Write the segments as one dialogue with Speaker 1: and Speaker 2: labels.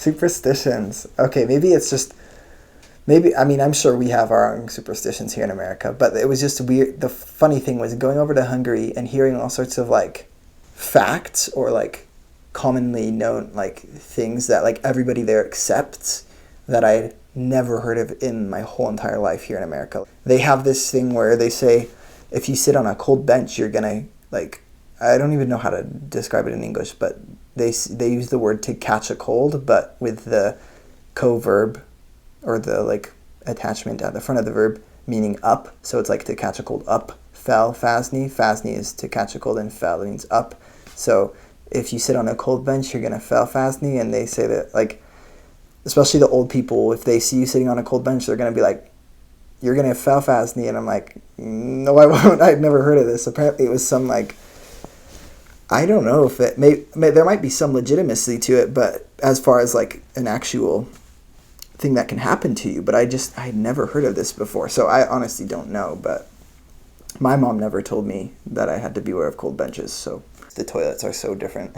Speaker 1: Superstitions. Okay, maybe it's just maybe I mean I'm sure we have our own superstitions here in America, but it was just weird. The funny thing was going over to Hungary and hearing all sorts of like facts or like commonly known like things that like everybody there accepts that I'd never heard of in my whole entire life here in America. They have this thing where they say if you sit on a cold bench, you're gonna like I don't even know how to describe it in English, but they use the word to catch a cold, but with the co-verb or the like attachment at the front of the verb meaning up. So it's like to catch a cold up, fel, fasni. Fasni is to catch a cold and fel means up. So if you sit on a cold bench, you're gonna fel fasni, and they say that like especially the old people, if they see you sitting on a cold bench, they're gonna be like, you're gonna fel fasni, and I'm like, no, I won't. I've never heard of this. Apparently it was some like I don't know if it may there might be some legitimacy to it, but as far as like an actual thing that can happen to you, but I'd never heard of this before, so I honestly don't know. But my mom never told me that I had to beware of cold benches, so the toilets are so different.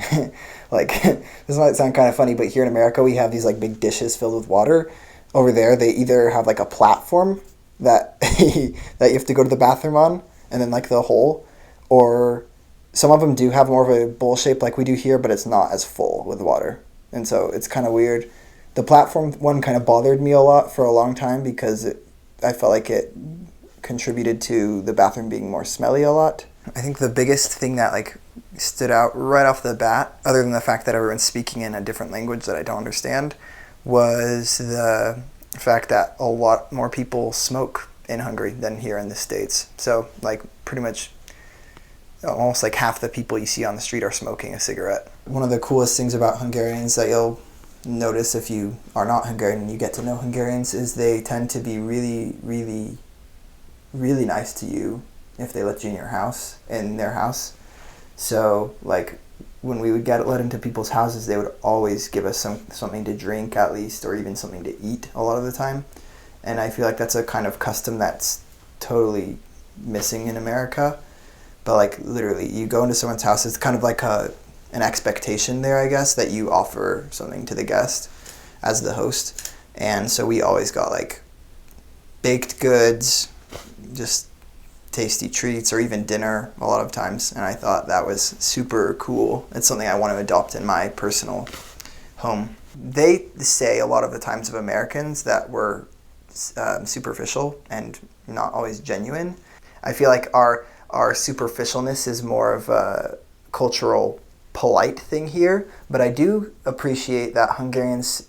Speaker 1: Like this might sound kind of funny, but here in America we have these like big dishes filled with water. Over there they either have like a platform that that you have to go to the bathroom on, and then like the hole, or some of them do have more of a bowl shape like we do here, but it's not as full with water. And so it's kind of weird. The platform one kind of bothered me a lot for a long time because I felt like it contributed to the bathroom being more smelly a lot. I think the biggest thing that like stood out right off the bat, other than the fact that everyone's speaking in a different language that I don't understand, was the fact that a lot more people smoke in Hungary than here in the States. So like pretty much almost like half the people you see on the street are smoking a cigarette. One of the coolest things about Hungarians that you'll notice if you are not Hungarian and you get to know Hungarians is they tend to be really, really, really nice to you if they let you in their house. So like when we would get let into people's houses, they would always give us something to drink at least, or even something to eat a lot of the time. And I feel like that's a kind of custom that's totally missing in America. But like literally you go into someone's house, it's kind of like an expectation there, I guess, that you offer something to the guest as the host. And so we always got like baked goods, just tasty treats, or even dinner a lot of times. And I thought that was super cool. It's something I want to adopt in my personal home. They say a lot of the times of Americans that we're superficial and not always genuine. I feel like our superficialness is more of a cultural polite thing here, but I do appreciate that Hungarians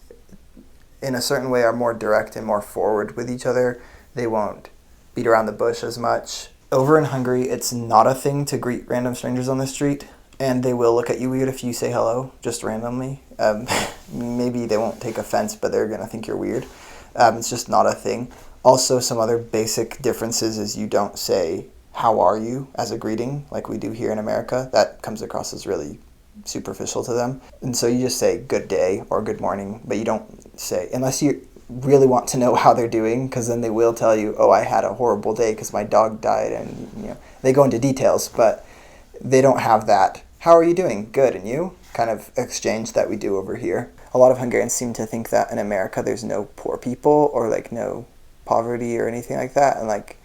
Speaker 1: in a certain way are more direct and more forward with each other. They won't beat around the bush as much. Over in Hungary, it's not a thing to greet random strangers on the street, and they will look at you weird if you say hello just randomly. Maybe they won't take offense, but they're gonna think you're weird. It's just not a thing. Also, some other basic differences is you don't say how are you as a greeting like we do here in America. That comes across as really superficial to them. And so you just say good day or good morning, but you don't say, unless you really want to know how they're doing, because then they will tell you, oh, I had a horrible day because my dog died, and they go into details, but they don't have that how are you doing, good, and you kind of exchange that we do over here. A lot of Hungarians seem to think that in America there's no poor people or like no poverty or anything like that. And like,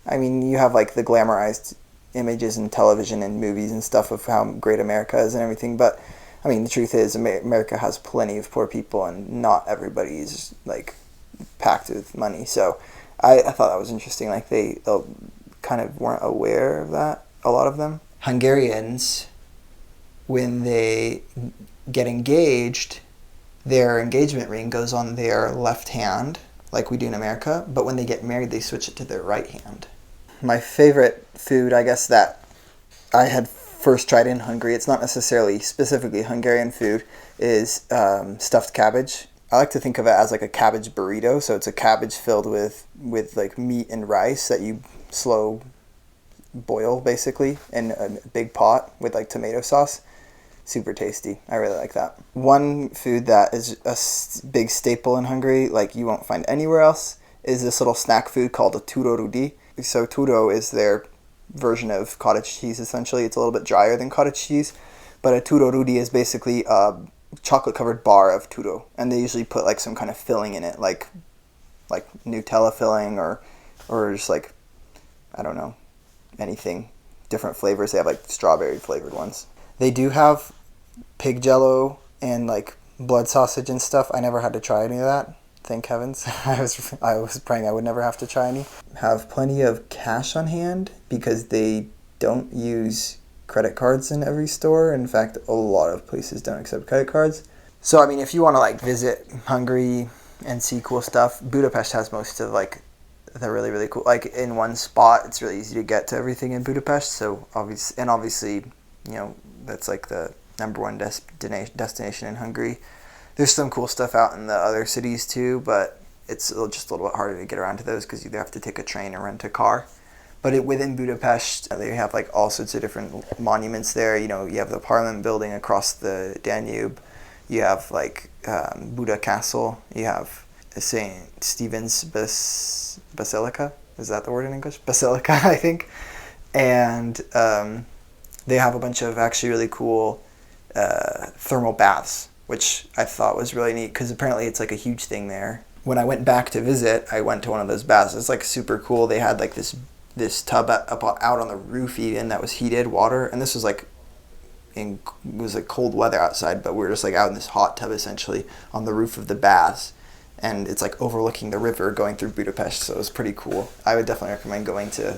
Speaker 1: I mean, you have like the glamorized images in television and movies and stuff of how great America is and everything, but I mean, the truth is America has plenty of poor people and not everybody's like packed with money. So I thought that was interesting. Like they kind of weren't aware of that, a lot of them. Hungarians, when they get engaged, their engagement ring goes on their left hand, like we do in America, but when they get married, they switch it to their right hand. My favorite food, I guess, that I had first tried in Hungary, it's not necessarily specifically Hungarian food, is stuffed cabbage. I like to think of it as like a cabbage burrito, so it's a cabbage filled with like meat and rice that you slow boil basically in a big pot with like tomato sauce. Super tasty. I really like that. One food that is a big staple in Hungary, like you won't find anywhere else, is this little snack food called a turorudi. So turo is their version of cottage cheese, essentially. It's a little bit drier than cottage cheese, but a turorudi is basically a chocolate covered bar of turo, and they usually put like some kind of filling in it, like Nutella filling or just like, I don't know, anything, different flavors. They have like strawberry flavored ones. They do have pig jello and like blood sausage and stuff. I never had to try any of that. Thank heavens. I was praying I would never have to try any. Have plenty of cash on hand because they don't use credit cards in every store. In fact, a lot of places don't accept credit cards. So I mean, if you want to like visit Hungary and see cool stuff, Budapest has most of like the really, really cool, like in one spot. It's really easy to get to everything in Budapest. So obviously, you know, that's like the number one destination in Hungary. There's some cool stuff out in the other cities too, but it's just a little bit harder to get around to those because you have to take a train or rent a car. But within Budapest, they have like all sorts of different monuments there. You know, you have the Parliament building across the Danube. You have like Buda Castle. You have St. Stephen's Basilica. Is that the word in English? Basilica, I think. And they have a bunch of actually really cool thermal baths, which I thought was really neat because apparently it's like a huge thing there. When I went back to visit, I went to one of those baths. It's like super cool. They had like this tub out on the roof even that was heated water, and this was like it was like cold weather outside, but we were just like out in this hot tub essentially on the roof of the baths, and it's like overlooking the river going through Budapest, so it was pretty cool. I would definitely recommend going to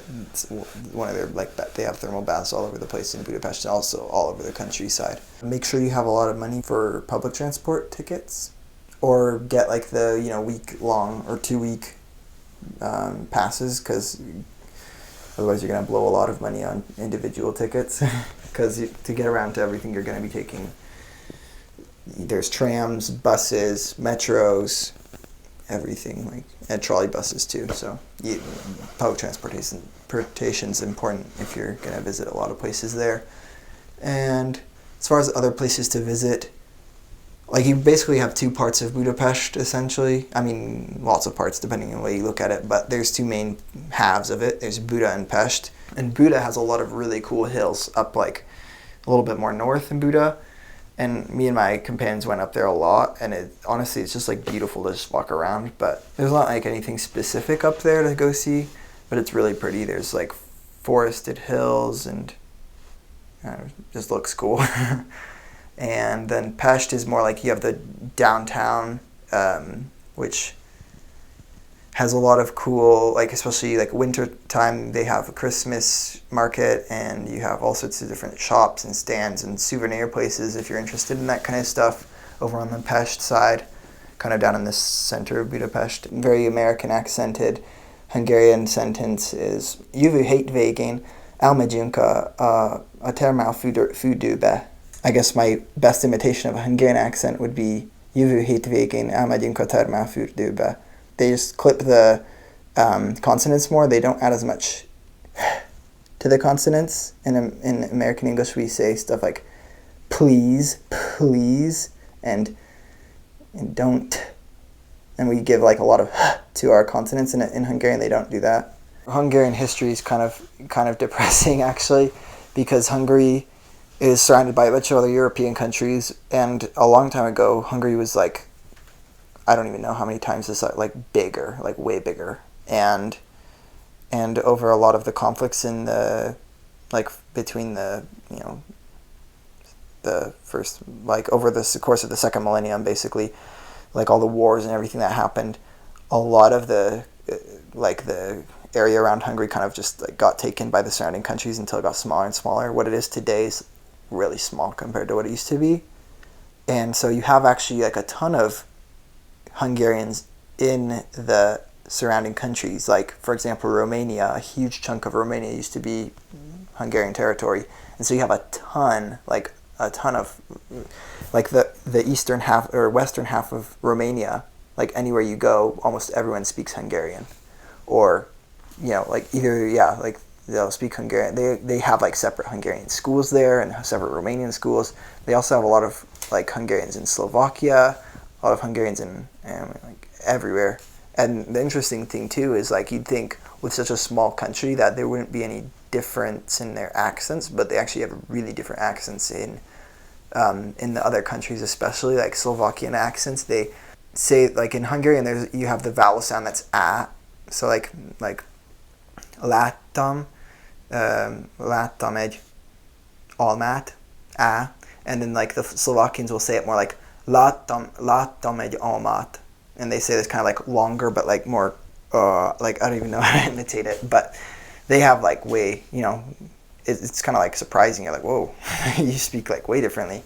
Speaker 1: one of their, like, they have thermal baths all over the place in Budapest and also all over the countryside. Make sure you have a lot of money for public transport tickets, or get like the, you know, week-long or 2-week passes, because otherwise you're going to blow a lot of money on individual tickets, because to get around to everything you're going to be taking, there's trams, buses, metros, everything, like, and trolley buses too. So public transportation is important if you're going to visit a lot of places there. And as far as other places to visit, like, you basically have two parts of Budapest, essentially. I mean, lots of parts, depending on the way you look at it, but there's two main halves of it. There's Buda and Pest. And Buda has a lot of really cool hills up, like, a little bit more north than Buda. And me and my companions went up there a lot, and honestly, it's just, like, beautiful to just walk around. But there's not, like, anything specific up there to go see, but it's really pretty. There's, like, forested hills, and it just looks cool. And then Pest is more like, you have the downtown, which has a lot of cool, like, especially like winter time, they have a Christmas market, and you have all sorts of different shops and stands and souvenir places if you're interested in that kind of stuff over on the Pest side, kind of down in the center of Budapest. Very American accented Hungarian sentence is Jövő hétvégén elmegyünk a termálfürdőbe. I guess my best imitation of a Hungarian accent would be Jövő hétvégén elmegyünk a termálfürdőbe. They just clip the consonants more. They don't add as much to the consonants. In American English, we say stuff like please, and don't. And we give like a lot of to our consonants. In Hungarian, they don't do that. Hungarian history is kind of depressing, actually, because Hungary is surrounded by a bunch of other European countries, and a long time ago, Hungary was like, I don't even know how many times this, like, bigger, like way bigger, and over a lot of the conflicts in the, like, between the, you know, the first, like, over the course of the second millennium, basically, like, all the wars and everything that happened, a lot of the, like, the area around Hungary kind of just, like, got taken by the surrounding countries until it got smaller and smaller. What it is today is really small compared to what it used to be. And so you have actually, like, a ton of Hungarians in the surrounding countries. Like, for example, Romania, a huge chunk of Romania used to be Hungarian territory. And so you have a ton of, like, the eastern half or western half of Romania, like, anywhere you go, almost everyone speaks Hungarian. Or, you know, like, either, yeah, like, they'll speak Hungarian. They have, like, separate Hungarian schools there and separate Romanian schools. They also have a lot of, like, Hungarians in Slovakia, a lot of Hungarians in like, everywhere. And the interesting thing too is, like, you'd think with such a small country that there wouldn't be any difference in their accents, but they actually have really different accents in in the other countries, especially like Slovakian accents, they say like in Hungarian, you have the vowel sound that's a, so like láttam, láttam egy almát, a, and then like the Slovakians will say it more like láttam egy almát, and they say this kind of like longer but like more like I don't even know how to imitate it, but they have like way, it's kind of like surprising. You're like, whoa, you speak like way differently.